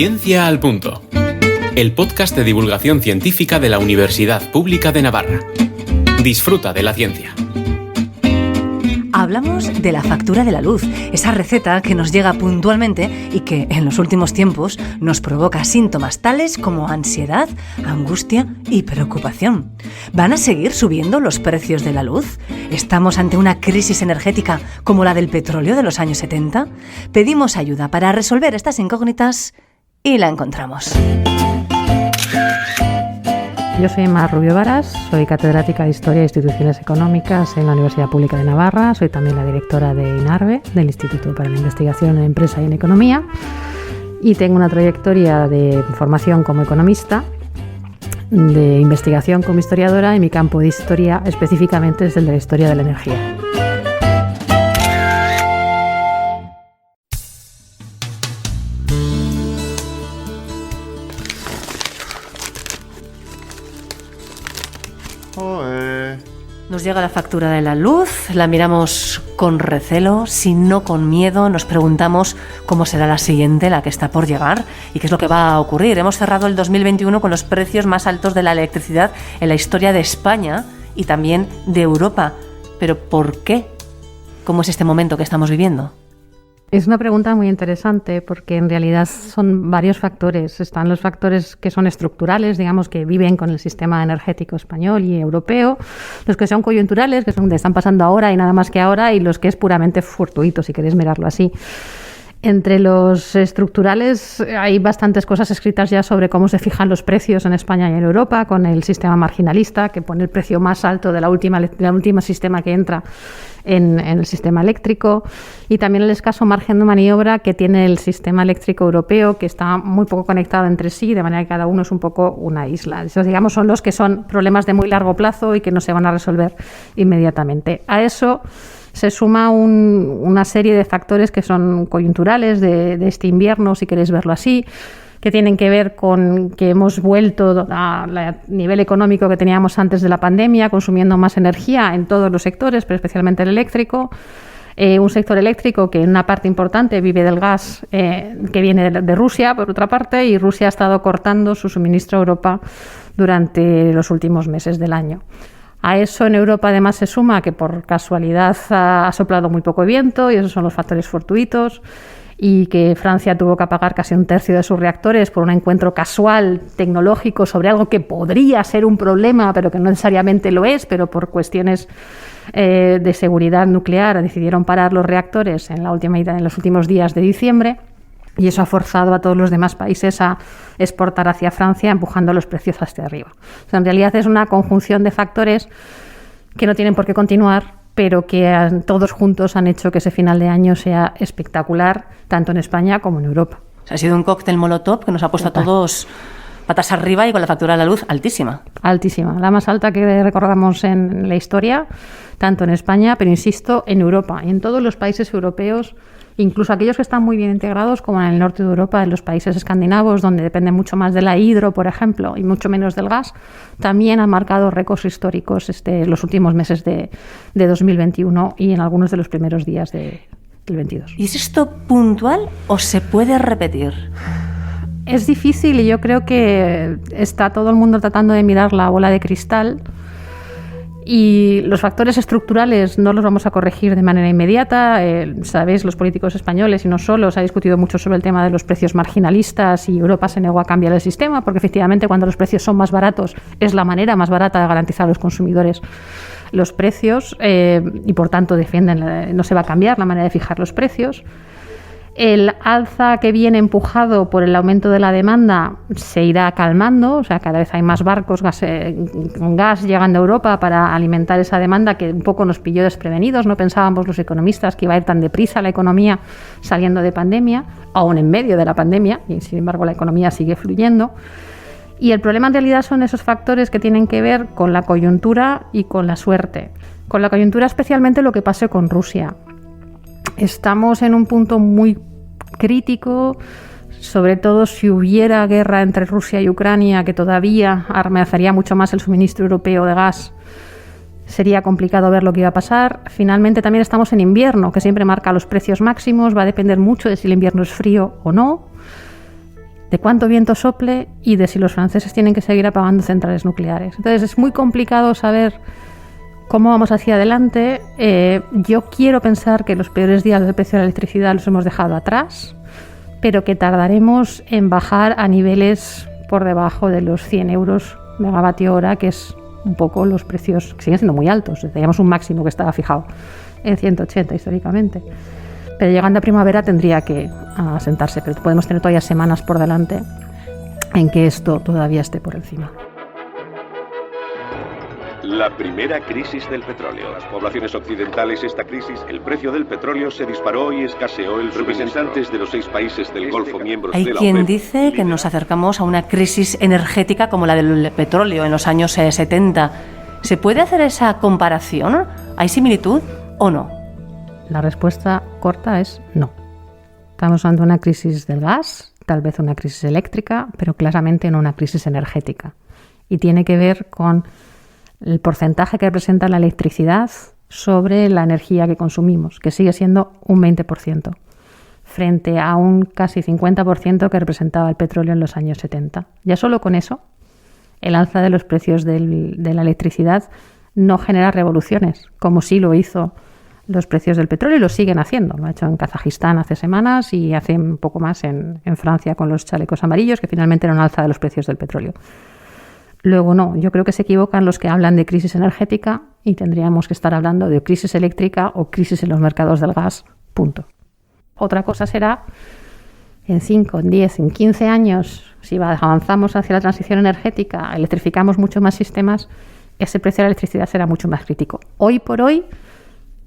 Ciencia al Punto, el podcast de divulgación científica de la Universidad Pública de Navarra. Disfruta de la ciencia. Hablamos de la factura de la luz, esa receta que nos llega puntualmente y que en los últimos tiempos nos provoca síntomas tales como ansiedad, angustia y preocupación. ¿Van a seguir subiendo los precios de la luz? ¿Estamos ante una crisis energética como la del petróleo de los años 70? Pedimos ayuda para resolver estas incógnitas y la encontramos. Yo soy Mar Rubio Varas, soy catedrática de Historia e Instituciones Económicas en la Universidad Pública de Navarra, soy también la directora de INARVE, del Instituto para la Investigación en Empresa y en Economía, y tengo una trayectoria de formación como economista, de investigación como historiadora, y mi campo de historia específicamente es el de la historia de la energía. Nos llega la factura de la luz, la miramos con recelo, si no con miedo, nos preguntamos cómo será la siguiente, la que está por llegar, y qué es lo que va a ocurrir. Hemos cerrado el 2021 con los precios más altos de la electricidad en la historia de España y también de Europa. ¿Pero por qué? ¿Cómo es este momento que estamos viviendo? Es una pregunta muy interesante porque en realidad son varios factores. Están los factores que son estructurales, digamos, que viven con el sistema energético español y europeo, los que son coyunturales, que son de están pasando ahora y nada más que ahora, y los que es puramente fortuito, si queréis mirarlo así. Entre los estructurales hay bastantes cosas escritas ya sobre cómo se fijan los precios en España y en Europa, con el sistema marginalista, que pone el precio más alto de la última sistema que entra en el sistema eléctrico, y también el escaso margen de maniobra que tiene el sistema eléctrico europeo, que está muy poco conectado entre sí, de manera que cada uno es un poco una isla. Esos, digamos, son los que son problemas de muy largo plazo y que no se van a resolver inmediatamente. A eso se suma una serie de factores que son coyunturales de este invierno, si queréis verlo así, que tienen que ver con que hemos vuelto al nivel económico que teníamos antes de la pandemia, consumiendo más energía en todos los sectores, pero especialmente el eléctrico. Un sector eléctrico que en una parte importante vive del gas que viene de Rusia, por otra parte, y Rusia ha estado cortando su suministro a Europa durante los últimos meses del año. A eso en Europa además se suma que por casualidad ha soplado muy poco viento, y esos son los factores fortuitos, y que Francia tuvo que apagar casi un tercio de sus reactores por un encuentro casual tecnológico sobre algo que podría ser un problema, pero que no necesariamente lo es, pero por cuestiones de seguridad nuclear decidieron parar los reactores en los últimos días de diciembre. Y eso ha forzado a todos los demás países a exportar hacia Francia, empujando los precios hacia arriba. O sea, en realidad es una conjunción de factores que no tienen por qué continuar, pero que todos juntos han hecho que ese final de año sea espectacular, tanto en España como en Europa. O sea, ha sido un cóctel molotov que nos ha puesto a todos patas arriba y con la factura de la luz altísima. Altísima, la más alta que recordamos en la historia, tanto en España, pero insisto, en Europa y en todos los países europeos, incluso aquellos que están muy bien integrados, como en el norte de Europa, en los países escandinavos, donde depende mucho más de la hidro, por ejemplo, y mucho menos del gas, también han marcado récords históricos los últimos meses de 2021 y en algunos de los primeros días del 22. ¿Y es esto puntual o se puede repetir? Es difícil, y yo creo que está todo el mundo tratando de mirar la bola de cristal. Y los factores estructurales no los vamos a corregir de manera inmediata. Sabéis, los políticos españoles, y no solo, se ha discutido mucho sobre el tema de los precios marginalistas, y Europa se negó a cambiar el sistema, porque efectivamente cuando los precios son más baratos es la manera más barata de garantizar a los consumidores los precios, y por tanto defienden no se va a cambiar la manera de fijar los precios. El alza que viene empujado por el aumento de la demanda se irá calmando, o sea, cada vez hay más barcos con gas llegando a Europa para alimentar esa demanda que un poco nos pilló desprevenidos. No pensábamos los economistas que iba a ir tan deprisa la economía saliendo de pandemia, aún en medio de la pandemia, y sin embargo la economía sigue fluyendo. Y el problema en realidad son esos factores que tienen que ver con la coyuntura y con la suerte. Con la coyuntura especialmente lo que pase con Rusia. Estamos en un punto muy crítico, sobre todo si hubiera guerra entre Rusia y Ucrania, que todavía amenazaría mucho más el suministro europeo de gas. Sería complicado ver lo que iba a pasar. Finalmente también estamos en invierno, que siempre marca los precios máximos, va a depender mucho de si el invierno es frío o no. de cuánto viento sople y de si los franceses tienen que seguir apagando centrales nucleares. Entonces es muy complicado saber cómo vamos hacia adelante. Yo quiero pensar que los peores días del precio de la electricidad los hemos dejado atrás, pero que tardaremos en bajar a niveles por debajo de los 100 euros megavatio hora, que es un poco los precios que siguen siendo muy altos. Teníamos un máximo que estaba fijado en 180 históricamente. Pero llegando a primavera tendría que asentarse, pero podemos tener todavía semanas por delante en que esto todavía esté por encima. La primera crisis del petróleo. Las poblaciones occidentales, esta crisis, el precio del petróleo se disparó y escaseó el representantes de los 6 países del Golfo miembros Hay de la quien OPEP. dice que nos acercamos a una crisis energética como la del petróleo en los años 70. ¿Se puede hacer esa comparación? ¿Hay similitud o no? La respuesta corta es no. Estamos ante una crisis del gas, tal vez una crisis eléctrica, pero claramente no una crisis energética. Y tiene que ver con el porcentaje que representa la electricidad sobre la energía que consumimos, que sigue siendo un 20%, frente a un casi 50% que representaba el petróleo en los años 70. Ya solo con eso, el alza de los precios de la electricidad no genera revoluciones, como sí lo hizo los precios del petróleo, y lo siguen haciendo. Lo ha hecho en Kazajistán hace semanas y hace un poco más en Francia con los chalecos amarillos, que finalmente era un alza de los precios del petróleo. Luego no, yo creo que se equivocan los que hablan de crisis energética y tendríamos que estar hablando de crisis eléctrica o crisis en los mercados del gas, punto. Otra cosa será en 5, en 10, en 15 años, si avanzamos hacia la transición energética, electrificamos mucho más sistemas, ese precio de la electricidad será mucho más crítico. Hoy por hoy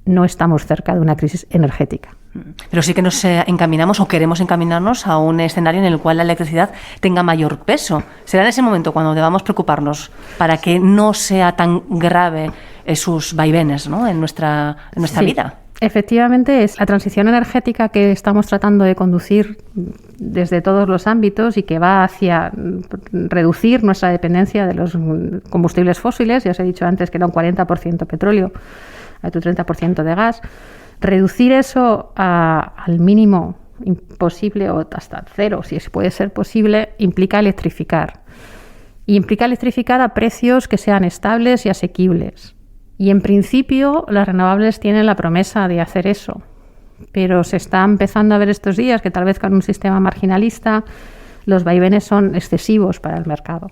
no estamos cerca de una crisis energética. Pero sí que nos encaminamos o queremos encaminarnos a un escenario en el cual la electricidad tenga mayor peso. Será en ese momento cuando debamos preocuparnos para que no sea tan grave sus vaivenes, ¿no?, en nuestra vida. Efectivamente, es la transición energética que estamos tratando de conducir desde todos los ámbitos y que va hacia reducir nuestra dependencia de los combustibles fósiles. Ya os he dicho antes que era un 40% petróleo, otro 30% de gas. Reducir eso al mínimo imposible o hasta cero, si puede ser posible, implica electrificar. Y implica electrificar a precios que sean estables y asequibles. Y en principio las renovables tienen la promesa de hacer eso. Pero se está empezando a ver estos días que tal vez con un sistema marginalista los vaivenes son excesivos para el mercado.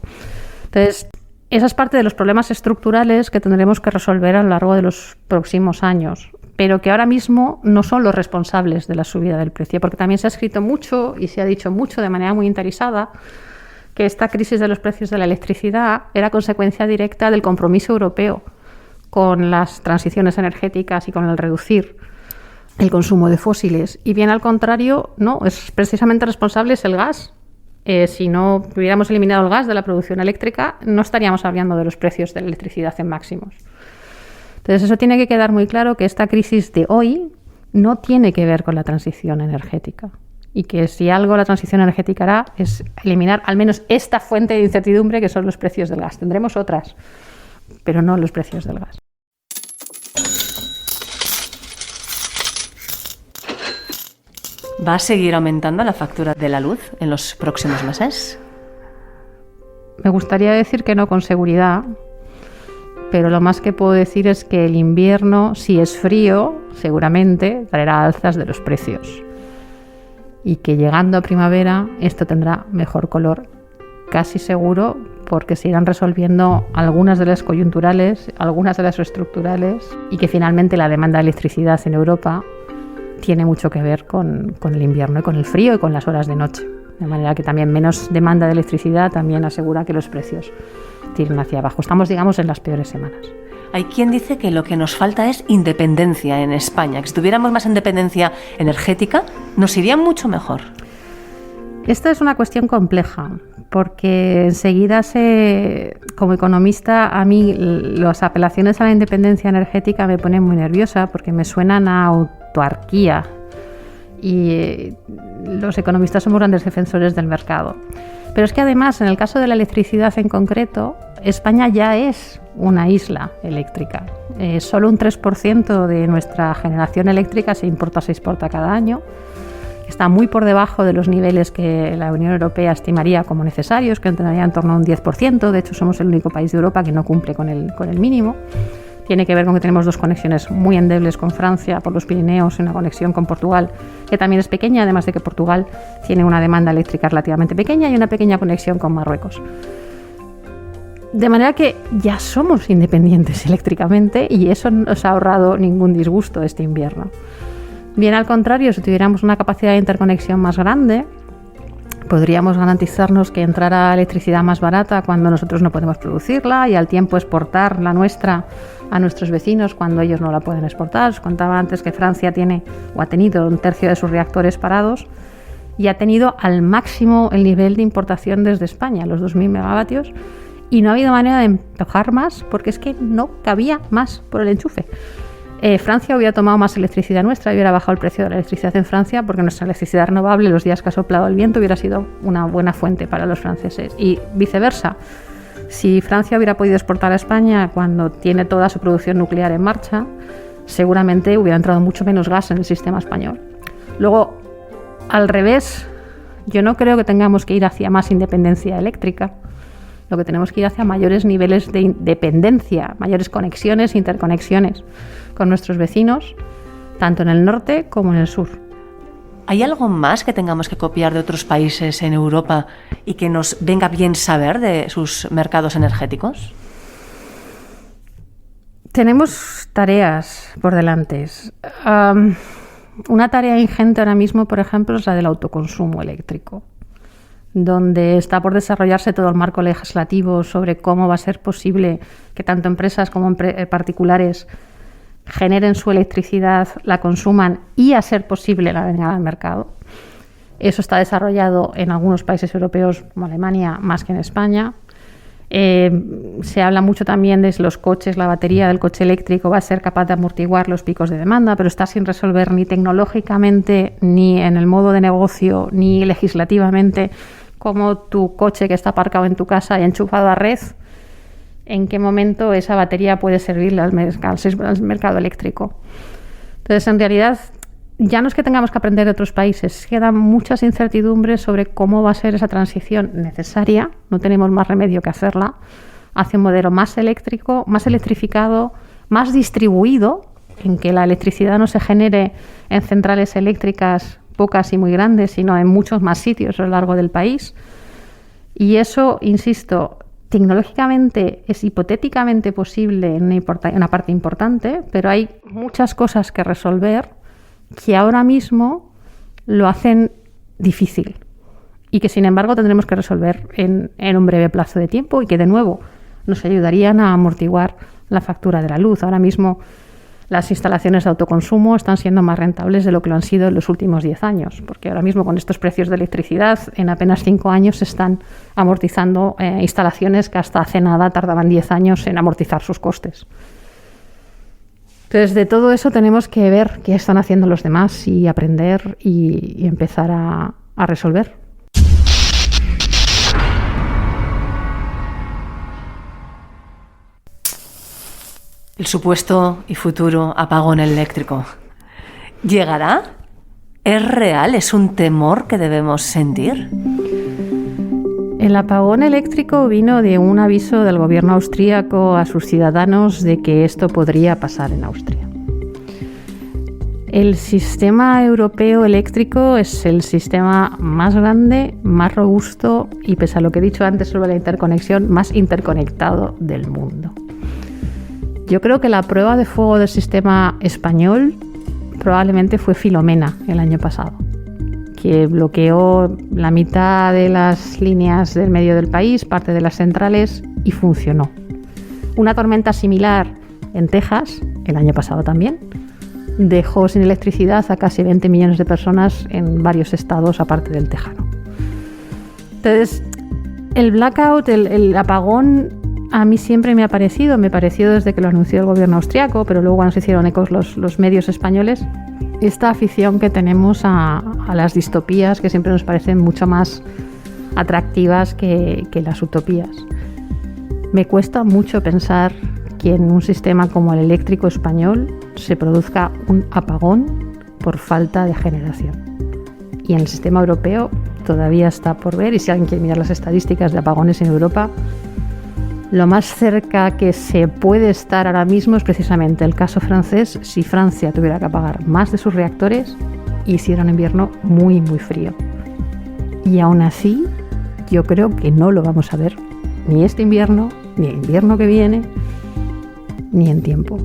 Entonces, esa es parte de los problemas estructurales que tendremos que resolver a lo largo de los próximos años, pero que ahora mismo no son los responsables de la subida del precio, porque también se ha escrito mucho y se ha dicho mucho de manera muy interesada que esta crisis de los precios de la electricidad era consecuencia directa del compromiso europeo con las transiciones energéticas y con el reducir el consumo de fósiles. Y bien al contrario, no, es precisamente responsable es el gas. Si no hubiéramos eliminado el gas de la producción eléctrica, no estaríamos hablando de los precios de la electricidad en máximos. Entonces eso tiene que quedar muy claro, que esta crisis de hoy no tiene que ver con la transición energética. Y que si algo la transición energética hará es eliminar al menos esta fuente de incertidumbre que son los precios del gas. Tendremos otras, pero no los precios del gas. ¿Va a seguir aumentando la factura de la luz en los próximos meses? Me gustaría decir que no con seguridad, pero lo más que puedo decir es que el invierno, si es frío, seguramente traerá alzas de los precios. Y que llegando a primavera esto tendrá mejor color, casi seguro, porque se irán resolviendo algunas de las coyunturales, algunas de las estructurales, y que finalmente la demanda de electricidad en Europa tiene mucho que ver con el invierno y con el frío y con las horas de noche. De manera que también menos demanda de electricidad también asegura que los precios tiren hacia abajo. Estamos, digamos, en las peores semanas. Hay quien dice que lo que nos falta es independencia en España, que si tuviéramos más independencia energética nos iría mucho mejor. Esta es una cuestión compleja, porque enseguida como economista, a mí las apelaciones a la independencia energética me ponen muy nerviosa porque me suenan a autarquía y los economistas somos grandes defensores del mercado. Pero es que además, en el caso de la electricidad en concreto, España ya es una isla eléctrica. Solo un 3% de nuestra generación eléctrica se importa o se exporta cada año. Está muy por debajo de los niveles que la Unión Europea estimaría como necesarios, que entraría en torno a un 10%. De hecho, somos el único país de Europa que no cumple con el mínimo. Tiene que ver con que tenemos 2 conexiones muy endebles con Francia por los Pirineos y una conexión con Portugal, que también es pequeña, además de que Portugal tiene una demanda eléctrica relativamente pequeña y una pequeña conexión con Marruecos. De manera que ya somos independientes eléctricamente y eso no nos ha ahorrado ningún disgusto este invierno. Bien al contrario, si tuviéramos una capacidad de interconexión más grande, podríamos garantizarnos que entrara electricidad más barata cuando nosotros no podemos producirla y al tiempo exportar la nuestra a nuestros vecinos cuando ellos no la pueden exportar. Os contaba antes que Francia tiene o ha tenido 1/3 de sus reactores parados y ha tenido al máximo el nivel de importación desde España, los 2.000 megavatios, y no ha habido manera de empujar más porque es que no cabía más por el enchufe. Francia hubiera tomado más electricidad nuestra y hubiera bajado el precio de la electricidad en Francia porque nuestra electricidad renovable, los días que ha soplado el viento, hubiera sido una buena fuente para los franceses. Y viceversa, si Francia hubiera podido exportar a España cuando tiene toda su producción nuclear en marcha, seguramente hubiera entrado mucho menos gas en el sistema español. Luego, al revés, yo no creo que tengamos que ir hacia más independencia eléctrica. Lo que tenemos que ir hacia mayores niveles de dependencia, mayores conexiones, interconexiones con nuestros vecinos, tanto en el norte como en el sur. ¿Hay algo más que tengamos que copiar de otros países en Europa y que nos venga bien saber de sus mercados energéticos? Tenemos tareas por delante. Una tarea ingente ahora mismo, por ejemplo, es la del autoconsumo eléctrico, donde está por desarrollarse todo el marco legislativo sobre cómo va a ser posible que tanto empresas como particulares generen su electricidad, la consuman y, a ser posible, la vengan al mercado. Eso está desarrollado en algunos países europeos como Alemania, más que en España. Se habla mucho también de los coches, la batería del coche eléctrico va a ser capaz de amortiguar los picos de demanda, pero está sin resolver ni tecnológicamente, ni en el modo de negocio, ni legislativamente, cómo tu coche que está aparcado en tu casa y enchufado a red, en qué momento esa batería puede servirle al mercado eléctrico. Entonces, en realidad, ya no es que tengamos que aprender de otros países, quedan muchas incertidumbres sobre cómo va a ser esa transición necesaria, no tenemos más remedio que hacerla, hacia un modelo más eléctrico, más electrificado, más distribuido, en que la electricidad no se genere en centrales eléctricas pocas y muy grandes, sino en muchos más sitios a lo largo del país. Y eso, insisto, tecnológicamente es hipotéticamente posible en una parte importante, pero hay muchas cosas que resolver que ahora mismo lo hacen difícil y que, sin embargo, tendremos que resolver en un breve plazo de tiempo y que, de nuevo, nos ayudarían a amortiguar la factura de la luz. Ahora mismo las instalaciones de autoconsumo están siendo más rentables de lo que lo han sido en los últimos 10 años, porque ahora mismo con estos precios de electricidad, en apenas 5 años se están amortizando instalaciones que hasta hace nada tardaban 10 años en amortizar sus costes. Entonces, de todo eso tenemos que ver qué están haciendo los demás y aprender y empezar a resolver. El supuesto y futuro apagón eléctrico. ¿Llegará? ¿Es real? ¿Es un temor que debemos sentir? El apagón eléctrico vino de un aviso del gobierno austríaco a sus ciudadanos de que esto podría pasar en Austria. El sistema europeo eléctrico es el sistema más grande, más robusto y, pese a lo que he dicho antes sobre la interconexión, más interconectado del mundo. Yo creo que la prueba de fuego del sistema español probablemente fue Filomena el año pasado, que bloqueó la mitad de las líneas del medio del país, parte de las centrales, y funcionó. Una tormenta similar en Texas, el año pasado también, dejó sin electricidad a casi 20 millones de personas en varios estados aparte del Tejano. Entonces, el blackout, el apagón, a mí siempre me pareció desde que lo anunció el gobierno austriaco, pero luego cuando se hicieron ecos los medios españoles, esta afición que tenemos a las distopías, que siempre nos parecen mucho más atractivas que las utopías. Me cuesta mucho pensar que en un sistema como el eléctrico español se produzca un apagón por falta de generación. Y en el sistema europeo todavía está por ver, y si alguien quiere mirar las estadísticas de apagones en Europa, lo más cerca que se puede estar ahora mismo es precisamente el caso francés, si Francia tuviera que apagar más de sus reactores y hiciera un invierno muy, muy frío. Y aún así, yo creo que no lo vamos a ver ni este invierno, ni el invierno que viene, ni en tiempo.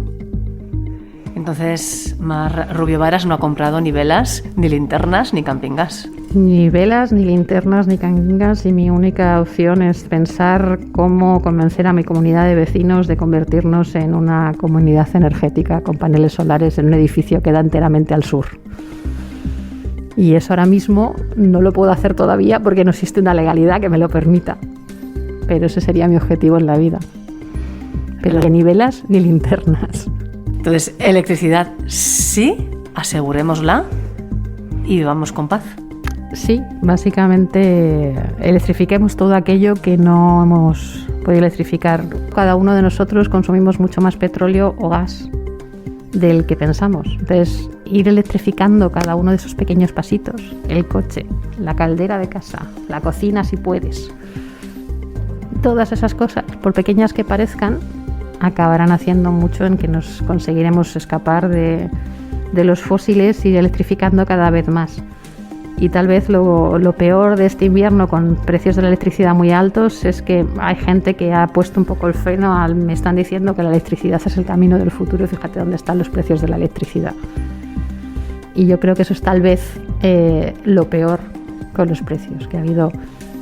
Entonces, Mar Rubio Varas no ha comprado ni velas, ni linternas, ni camping gas. Ni velas, ni linternas, ni camping gas, y mi única opción es pensar cómo convencer a mi comunidad de vecinos de convertirnos en una comunidad energética con paneles solares en un edificio que da enteramente al sur. Y eso ahora mismo no lo puedo hacer todavía porque no existe una legalidad que me lo permita. Pero ese sería mi objetivo en la vida. Pero ni velas ni linternas. Entonces, electricidad sí, asegurémosla y vivamos con paz. Sí, básicamente electrifiquemos todo aquello que no hemos podido electrificar. Cada uno de nosotros consumimos mucho más petróleo o gas del que pensamos. Entonces, ir electrificando cada uno de esos pequeños pasitos, el coche, la caldera de casa, la cocina si puedes. Todas esas cosas, por pequeñas que parezcan, acabarán haciendo mucho en que nos conseguiremos escapar de los fósiles y electrificando cada vez más. Y tal vez lo peor de este invierno con precios de la electricidad muy altos es que hay gente que ha puesto un poco el freno me están diciendo que la electricidad es el camino del futuro, fíjate dónde están los precios de la electricidad. Y yo creo que eso es tal vez lo peor con los precios, que ha habido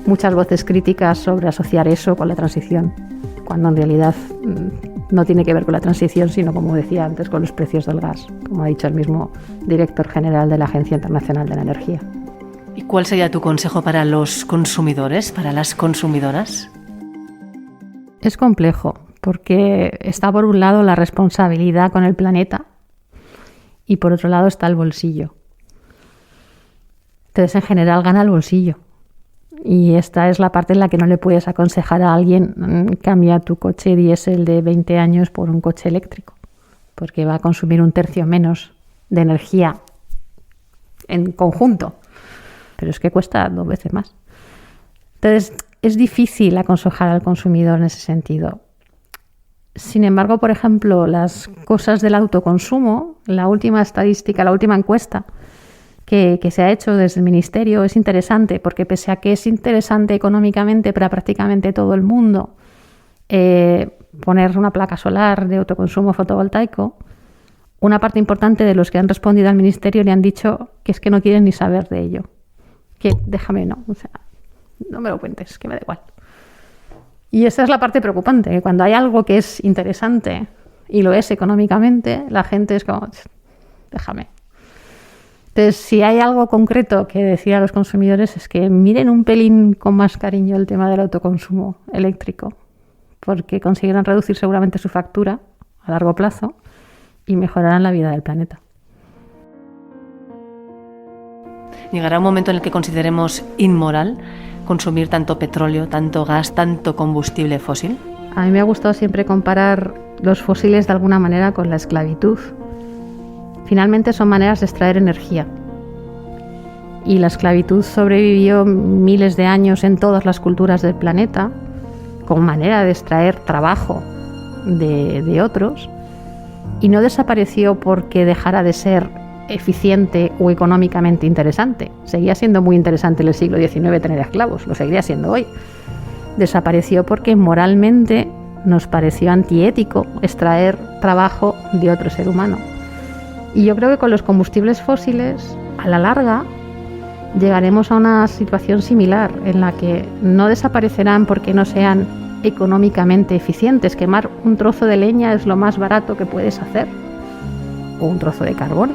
muchas voces críticas sobre asociar eso con la transición, cuando en realidad no tiene que ver con la transición, sino, como decía antes, con los precios del gas, como ha dicho el mismo director general de la Agencia Internacional de la Energía. ¿Y cuál sería tu consejo para los consumidores, para las consumidoras? Es complejo, porque está por un lado la responsabilidad con el planeta y por otro lado está el bolsillo. Entonces, en general, gana el bolsillo. Y esta es la parte en la que no le puedes aconsejar a alguien: cambia tu coche diésel de 20 años por un coche eléctrico, porque va a consumir 1/3 menos de energía en conjunto. Pero es que cuesta 2 veces más. Entonces, es difícil aconsejar al consumidor en ese sentido. Sin embargo, por ejemplo, las cosas del autoconsumo, la última estadística, la última encuesta que se ha hecho desde el Ministerio es interesante, porque pese a que es interesante económicamente para prácticamente todo el mundo poner una placa solar de autoconsumo fotovoltaico, una parte importante de los que han respondido al Ministerio le han dicho que es que no quieren ni saber de ello. Que déjame, no, o sea, no me lo cuentes, que me da igual. Y esa es la parte preocupante, que cuando hay algo que es interesante y lo es económicamente, la gente es como, déjame. Entonces, si hay algo concreto que decir a los consumidores es que miren un pelín con más cariño el tema del autoconsumo eléctrico, porque conseguirán reducir seguramente su factura a largo plazo y mejorarán la vida del planeta. ¿Llegará un momento en el que consideremos inmoral consumir tanto petróleo, tanto gas, tanto combustible fósil? A mí me ha gustado siempre comparar los fósiles de alguna manera con la esclavitud. Finalmente son maneras de extraer energía. Y la esclavitud sobrevivió miles de años en todas las culturas del planeta como manera de extraer trabajo de otros, y no desapareció porque dejara de ser eficiente o económicamente interesante. Seguía siendo muy interesante en el siglo XIX tener esclavos, lo seguiría siendo hoy. Desapareció porque moralmente nos pareció antiético extraer trabajo de otro ser humano. Y yo creo que con los combustibles fósiles, a la larga, llegaremos a una situación similar en la que no desaparecerán porque no sean económicamente eficientes. Quemar un trozo de leña es lo más barato que puedes hacer, o un trozo de carbón.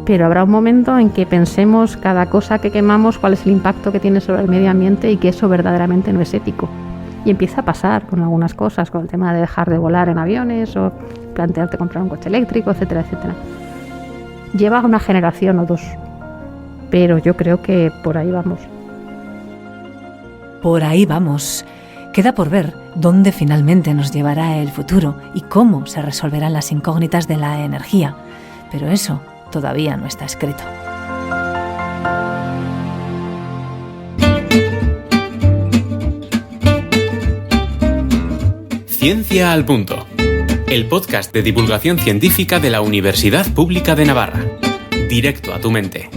Pero habrá un momento en que pensemos cada cosa que quemamos cuál es el impacto que tiene sobre el medio ambiente y que eso verdaderamente no es ético. Y empieza a pasar con algunas cosas, con el tema de dejar de volar en aviones o plantearte comprar un coche eléctrico, etcétera, etcétera. Lleva una generación o dos, pero yo creo que por ahí vamos. Por ahí vamos. Queda por ver dónde finalmente nos llevará el futuro y cómo se resolverán las incógnitas de la energía. Pero eso todavía no está escrito. Ciencia al Punto, el podcast de divulgación científica de la Universidad Pública de Navarra. Directo a tu mente.